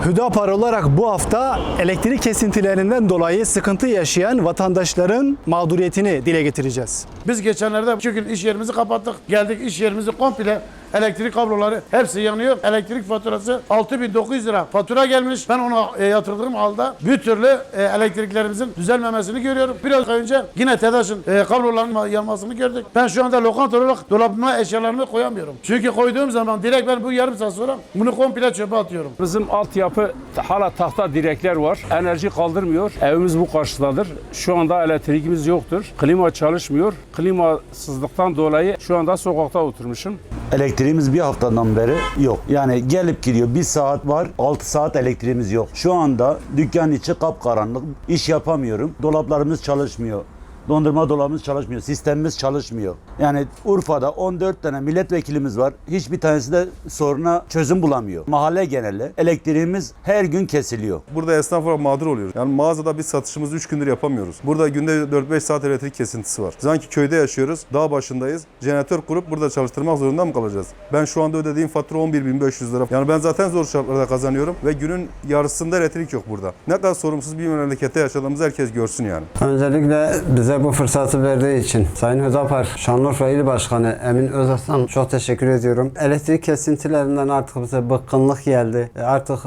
Hüdapar olarak bu hafta elektrik kesintilerinden dolayı sıkıntı yaşayan vatandaşların mağduriyetini dile getireceğiz. Biz geçenlerde 2 gün iş yerimizi kapattık. Geldik, iş yerimizi komple elektrik kabloları hepsi yanıyor. Elektrik faturası 6.900 lira fatura gelmiş. Ben ona yatırdığım halde bir türlü elektriklerimizin düzelmemesini görüyorum. Biraz önce yine TEDAŞ'ın kabloların yanmasını gördük. Ben şu anda lokanta olarak dolabıma eşyalarımı koyamıyorum. Çünkü koyduğum zaman direkt ben bu yarım saat sonra bunu komple çöpe atıyorum. Bizim altyapı hala tahta direkler var. Enerji kaldırmıyor. Evimiz bu karşıdadır. Şu anda elektriğimiz yoktur. Klima çalışmıyor. Klimasızlıktan dolayı şu anda sokakta oturmuşum. Elektriğimiz bir haftadan beri yok. Yani gelip gidiyor. Bir saat var, 6 saat elektriğimiz yok. Şu anda dükkan içi kapkaranlık. İş yapamıyorum. Dolaplarımız çalışmıyor. Dondurma dolabımız çalışmıyor. Sistemimiz çalışmıyor. Yani Urfa'da 14 tane milletvekilimiz var. Hiçbir tanesi de soruna çözüm bulamıyor. Mahalle geneli elektriğimiz her gün kesiliyor. Burada esnaf olarak mağdur oluyoruz. Yani mağazada biz satışımızı 3 gündür yapamıyoruz. Burada günde 4-5 saat elektrik kesintisi var. Sanki köyde yaşıyoruz, dağ başındayız. Jeneratör kurup burada çalıştırmak zorunda mı kalacağız? Ben şu anda ödediğim fatura 11.500 lira. Yani ben zaten zor şartlarda kazanıyorum ve günün yarısında elektrik yok burada. Ne kadar sorumsuz bir memlekette yaşadığımızı herkes görsün yani. Öncelikle bize bu fırsatı verdiği için Sayın Hüdapar Şanlıurfa İl Başkanı Emin Özaslan çok teşekkür ediyorum. Elektrik kesintilerinden artık bize bıkkınlık geldi. Artık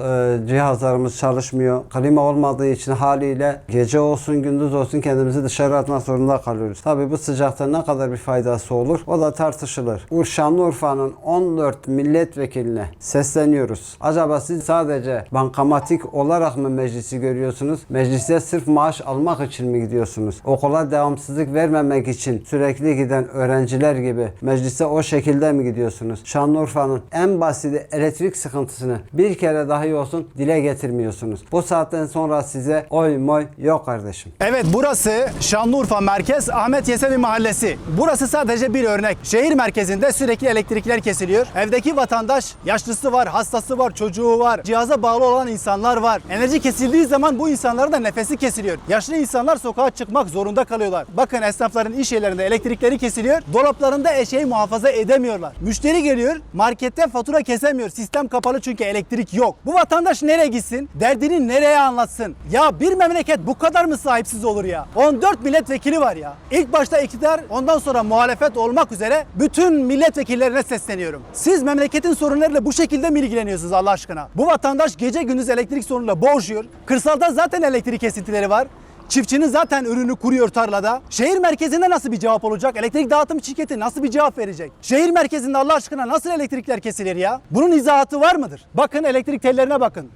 cihazlarımız çalışmıyor. Klima olmadığı için haliyle gece olsun gündüz olsun kendimizi dışarı atmak zorunda kalıyoruz. Tabii bu sıcakta ne kadar bir faydası olur o da tartışılır. Şanlıurfa'nın 14 milletvekiline sesleniyoruz. Acaba siz sadece bankamatik olarak mı meclisi görüyorsunuz? Meclise sırf maaş almak için mi gidiyorsunuz? Okula devamsızlık vermemek için sürekli giden öğrenciler gibi meclise o şekilde mi gidiyorsunuz? Şanlıurfa'nın en basit elektrik sıkıntısını bir kere dahi olsun dile getirmiyorsunuz. Bu saatten sonra size oy moy yok kardeşim. Evet, burası Şanlıurfa Merkez Ahmet Yesevi Mahallesi. Burası sadece bir örnek. Şehir merkezinde sürekli elektrikler kesiliyor. Evdeki vatandaş yaşlısı var, hastası var, çocuğu var, cihaza bağlı olan insanlar var. Enerji kesildiği zaman bu insanların da nefesi kesiliyor. Yaşlı insanlar sokağa çıkmak zorunda kalıyorlar. Bakın, esnafların iş yerlerinde elektrikleri kesiliyor. Dolaplarında eşeği muhafaza edemiyorlar. Müşteri geliyor, markette fatura kesemiyor. Sistem kapalı çünkü elektrik yok. Bu vatandaş nereye gitsin? Derdini nereye anlatsın? Ya bir memleket bu kadar mı sahipsiz olur ya? 14 milletvekili var ya. İlk başta iktidar, ondan sonra muhalefet olmak üzere bütün milletvekillerine sesleniyorum. Siz memleketin sorunlarıyla bu şekilde mi ilgileniyorsunuz Allah aşkına? Bu vatandaş gece gündüz elektrik sorunuyla boğuşuyor. Kırsalda zaten elektrik kesintileri var. Çiftçinin zaten ürünü kuruyor tarlada. Şehir merkezinde nasıl bir cevap olacak? Elektrik dağıtım şirketi nasıl bir cevap verecek? Şehir merkezinde Allah aşkına nasıl elektrikler kesilir ya? Bunun izahatı var mıdır? Bakın, elektrik tellerine bakın.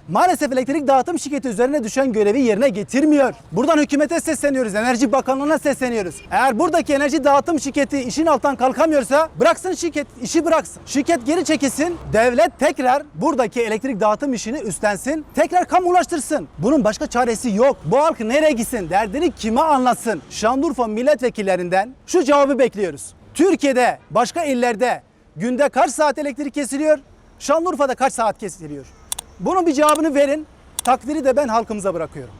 Maalesef elektrik dağıtım şirketi üzerine düşen görevi yerine getirmiyor. Buradan hükümete sesleniyoruz, Enerji Bakanlığı'na sesleniyoruz. Eğer buradaki enerji dağıtım şirketi işin altından kalkamıyorsa bıraksın şirket, işi bıraksın. Şirket geri çekilsin, devlet tekrar buradaki elektrik dağıtım işini üstlensin, tekrar kamulaştırsın. Bunun başka çaresi yok. Bu halk nereye gitsin, derdini kime anlatsın? Şanlıurfa milletvekillerinden şu cevabı bekliyoruz. Türkiye'de, başka illerde günde kaç saat elektrik kesiliyor? Şanlıurfa'da kaç saat kesiliyor? Bunun bir cevabını verin. Takdiri de ben halkımıza bırakıyorum.